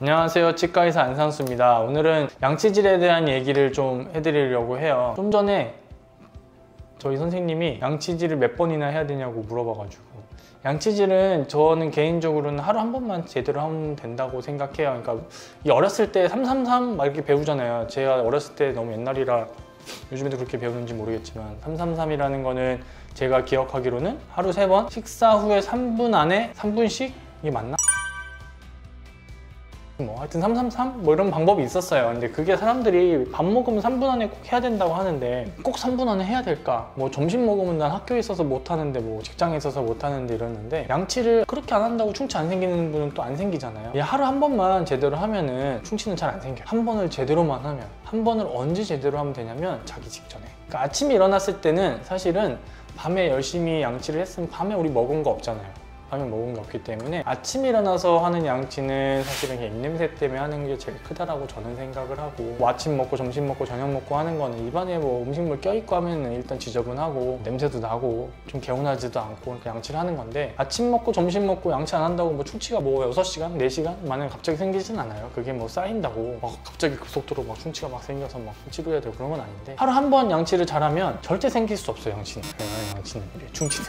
안녕하세요, 치과의사 안상수입니다. 오늘은 양치질에 대한 얘기를 좀 해드리려고 해요. 좀 전에 저희 선생님이 양치질을 몇 번이나 해야 되냐고 물어봐가지고, 양치질은 저는 개인적으로는 하루 한 번만 제대로 하면 된다고 생각해요. 그러니까 이 어렸을 때 333 막 이렇게 배우잖아요. 제가 어렸을 때 너무 옛날이라 요즘에도 그렇게 배우는지 모르겠지만 333이라는 거는 제가 기억하기로는 하루 3번, 식사 후에 3분 안에 3분씩, 이게 맞나? 뭐 하여튼 333? 뭐 이런 방법이 있었어요. 근데 그게 사람들이 밥 먹으면 3분 안에 꼭 해야 된다고 하는데, 꼭 3분 안에 해야 될까? 뭐 점심 먹으면 난 학교에 있어서 못 하는데, 뭐 직장에 있어서 못 하는데 이러는데, 양치를 그렇게 안 한다고 충치 안 생기는 분은 또 안 생기잖아요. 하루 한 번만 제대로 하면은 충치는 잘 안 생겨요. 한 번을 제대로만 하면. 한 번을 언제 제대로 하면 되냐면 자기 직전에. 그러니까 아침에 일어났을 때는 사실은 밤에 열심히 양치를 했으면 밤에 우리 먹은 거 없잖아요. 밤에 먹은 게 없기 때문에 아침에 일어나서 하는 양치는 사실은 그냥 입냄새 때문에 하는 게 제일 크다라고 저는 생각을 하고, 뭐 아침 먹고 점심 먹고 저녁 먹고 하는 거는 입안에 뭐 음식물 껴있고 하면은 일단 지저분하고 냄새도 나고 좀 개운하지도 않고 그렇게 양치를 하는 건데, 아침 먹고 점심 먹고 양치 안 한다고 뭐 충치가 뭐 6시간, 4시간 만에 갑자기 생기진 않아요. 그게 뭐 쌓인다고 막 갑자기 급속도로 막 충치가 막 생겨서 막 치료해야 되고 그런 건 아닌데, 하루 한 번 양치를 잘하면 절대 생길 수 없어요. 양치는 충치는.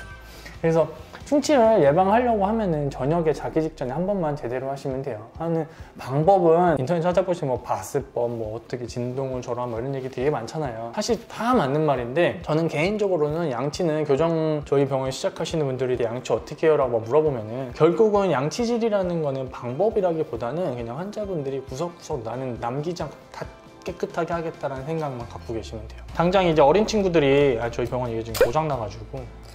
그래서 충치를 예방하려고 하면은 저녁에 자기 직전에 한 번만 제대로 하시면 돼요. 하는 방법은 인터넷 찾아보시면 뭐 바스법, 뭐 어떻게 진동을 조절하면 뭐 이런 얘기 되게 많잖아요. 사실 다 맞는 말인데, 저는 개인적으로는 양치는 교정 저희 병원 시작하시는 분들이 양치 어떻게 해요? 라고 물어보면은, 결국은 양치질이라는 거는 방법이라기보다는 그냥 환자분들이 구석구석 나는 남기지 않고 다 깨끗하게 하겠다라는 생각만 갖고 계시면 돼요. 당장 이제 어린 친구들이 저희 병원 이게 지금 고장 나가지고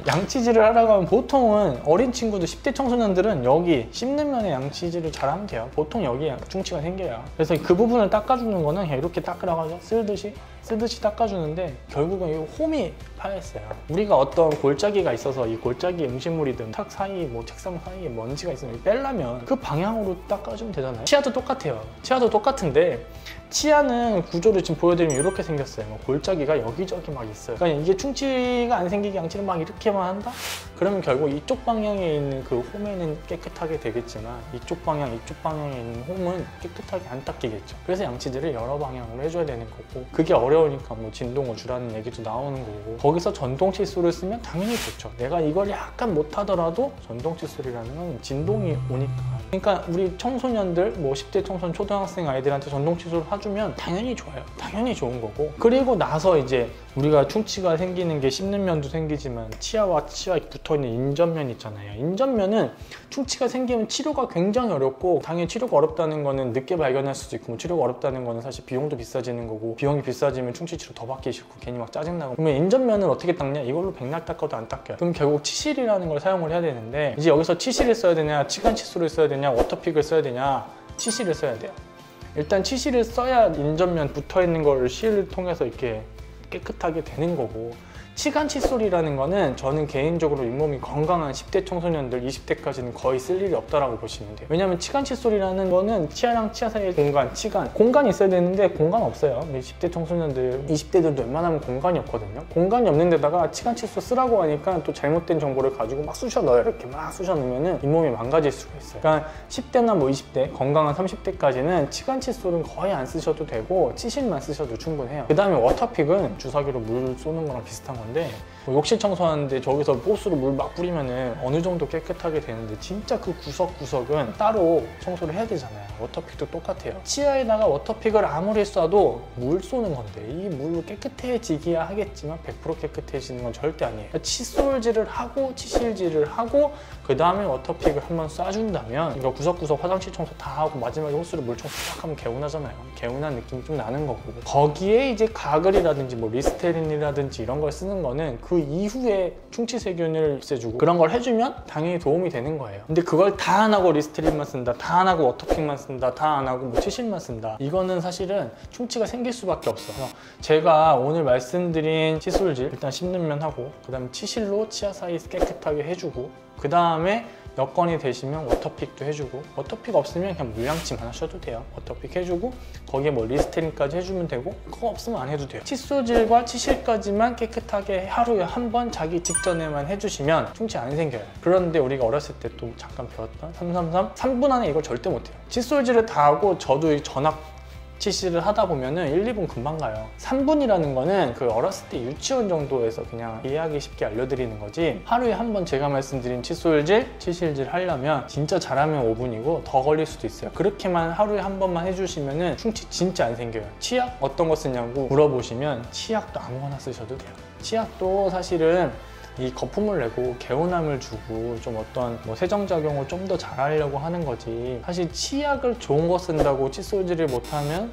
양치질을 하라고 하면, 보통은 어린 친구들 10대 청소년들은 여기 씹는 면에 양치질을 잘하면 돼요. 보통 여기에 충치가 생겨요. 그래서 그 부분을 닦아주는 거는 그냥 이렇게 닦으라고 하죠. 쓰듯이 닦아주는데, 결국은 이 홈이 파였어요. 우리가 어떤 골짜기가 있어서 이 골짜기 음식물이든 탁 사이, 뭐 책상 사이에 먼지가 있으면 빼려면 그 방향으로 닦아주면 되잖아요. 치아도 똑같아요. 치아도 똑같은데, 치아는 구조를 지금 보여드리면 이렇게 생겼어요. 뭐 골짜기가 여기저기 막 있어요. 그러니까 이게 충치가 안 생기게 양치를 막 이렇게만 한다? 그러면 결국 이쪽 방향에 있는 그 홈에는 깨끗하게 되겠지만, 이쪽 방향에 있는 홈은 깨끗하게 안 닦이겠죠. 그래서 양치질을 여러 방향으로 해줘야 되는 거고, 그게 어려우니까 뭐 진동을 주라는 얘기도 나오는 거고, 거기서 전동 칫솔을 쓰면 당연히 좋죠. 내가 이걸 약간 못하더라도 전동 칫솔이라는 건 진동이 오니까. 그러니까 우리 청소년들, 뭐 10대 청소년, 초등학생 아이들한테 전동 칫솔을 해주면 당연히 좋아요. 당연히 좋은 거고, 그리고 나서 이제 우리가 충치가 생기는 게 씹는 면도 생기지만 치아와 치아에 붙어있는 인전면 있잖아요. 인전면은 충치가 생기면 치료가 굉장히 어렵고, 당연히 치료가 어렵다는 거는 늦게 발견할 수도 있고, 뭐 치료가 어렵다는 거는 사실 비용도 비싸지는 거고, 비용이 비싸지면 충치 치료 더 받기 싫고 괜히 막 짜증나고. 그러면 인전면은 어떻게 닦냐? 이걸로 백날 닦아도 안 닦여요. 그럼 결국 치실이라는 걸 사용을 해야 되는데, 이제 여기서 치실을 써야 되냐, 치간 칫솔을 써야 되냐, 워터픽을 써야 되냐, 치실을 써야 돼요. 일단 치실을 써야 인전면 붙어있는 걸 실을 통해서 이렇게 깨끗하게 되는 거고, 치간 칫솔이라는 거는 저는 개인적으로 잇몸이 건강한 10대 청소년들, 20대까지는 거의 쓸 일이 없다라고 보시면 돼요. 왜냐면 치간 칫솔이라는 거는 치아랑 치아 사이의 공간, 공간이 있어야 되는데 공간 없어요. 10대 청소년들, 20대들도 웬만하면 공간이 없거든요. 공간이 없는 데다가 치간 칫솔 쓰라고 하니까 또 잘못된 정보를 가지고 막 쑤셔 넣어요. 이렇게 막 쑤셔 넣으면 잇몸이 망가질 수가 있어요. 그러니까 10대나 뭐 20대, 건강한 30대까지는 치간 칫솔은 거의 안 쓰셔도 되고 치실만 쓰셔도 충분해요. 그 다음에 워터픽은 주사기로 물 쏘는 거랑 비슷한 건데, 뭐 욕실 청소하는데 저기서 호스로 물 막 뿌리면은 어느 정도 깨끗하게 되는데, 진짜 그 구석구석은 따로 청소를 해야 되잖아요. 워터픽도 똑같아요. 치아에다가 워터픽을 아무리 쏴도 물 쏘는 건데, 이 물로 깨끗해지기야 하겠지만 100% 깨끗해지는 건 절대 아니에요. 칫솔질을 하고 치실질을 하고 그 다음에 워터픽을 한번 쏴준다면, 이거 구석구석 화장실 청소 다 하고 마지막에 호스로 물 청소 딱 하면 개운하잖아요. 개운한 느낌이 좀 나는 거고, 거기에 이제 가글이라든지 뭐 리스테린이라든지 이런 걸 쓰는 거는 그 이후에 충치 세균을 없애주고 그런 걸 해주면 당연히 도움이 되는 거예요. 근데 그걸 다 안 하고 리스테린만 쓴다, 다 안 하고 워터픽만 쓴다, 다 안 하고 뭐 치실만 쓴다, 이거는 사실은 충치가 생길 수밖에 없어요. 제가 오늘 말씀드린 칫솔질, 일단 씹는 면 하고, 그 다음에 치실로 치아 사이 깨끗하게 해주고, 그 다음에 여건이 되시면 워터픽도 해주고, 워터픽 없으면 그냥 물량침만 하셔도 돼요. 워터픽 해주고 거기에 뭐 리스테린까지 해주면 되고, 그거 없으면 안 해도 돼요. 칫솔질과 치실까지만 깨끗하게 하루에 한 번 자기 직전에만 해주시면 충치 안 생겨요. 그런데 우리가 어렸을 때 또 잠깐 배웠던 333, 3분 안에 이걸 절대 못해요. 칫솔질을 다 하고 저도 전학 치실을 하다 보면은 1, 2분 금방 가요. 3분이라는 거는 그 어렸을 때 유치원 정도에서 그냥 이해하기 쉽게 알려드리는 거지, 하루에 한 번 제가 말씀드린 칫솔질, 치실질 하려면 진짜 잘하면 5분이고 더 걸릴 수도 있어요. 그렇게만 하루에 한 번만 해주시면은 충치 진짜 안 생겨요. 치약 어떤 거 쓰냐고 물어보시면 치약도 아무거나 쓰셔도 돼요. 치약도 사실은 이 거품을 내고 개운함을 주고 좀 어떤 뭐 세정작용을 좀 더 잘하려고 하는 거지, 사실 치약을 좋은 거 쓴다고 칫솔질을 못하면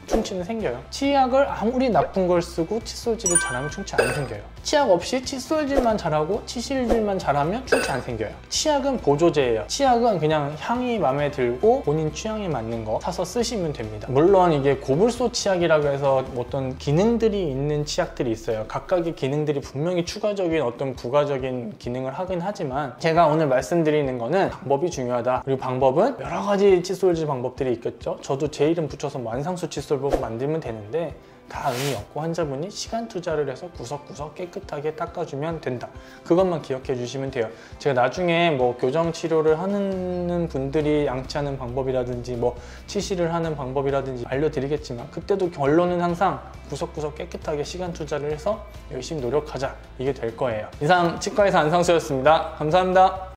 충치는 생겨요. 치약을 아무리 나쁜 걸 쓰고 칫솔질을 잘하면 충치 안 생겨요. 치약 없이 칫솔질만 잘하고 치실질만 잘하면 충치 안 생겨요. 치약은 보조제예요. 치약은 그냥 향이 마음에 들고 본인 취향에 맞는 거 사서 쓰시면 됩니다. 물론 이게 고불소 치약이라고 해서 어떤 기능들이 있는 치약들이 있어요. 각각의 기능들이 분명히 추가적인 어떤 부가적인 기능을 하긴 하지만, 제가 오늘 말씀드리는 거는 방법이 중요하다. 그리고 방법은 여러 가지 칫솔질 방법들이 있겠죠. 저도 제 이름 붙여서 완상수 칫솔법 만들면 되는데 다 의미 없고 환자분이 시간 투자를 해서 구석구석 깨끗하게 닦아주면 된다. 그것만 기억해 주시면 돼요. 제가 나중에 뭐 교정 치료를 하는 분들이 양치하는 방법이라든지 뭐 치실을 하는 방법이라든지 알려드리겠지만, 그때도 결론은 항상 구석구석 깨끗하게 시간 투자를 해서 열심히 노력하자, 이게 될 거예요. 이상 치과의사 안상수였습니다. 감사합니다.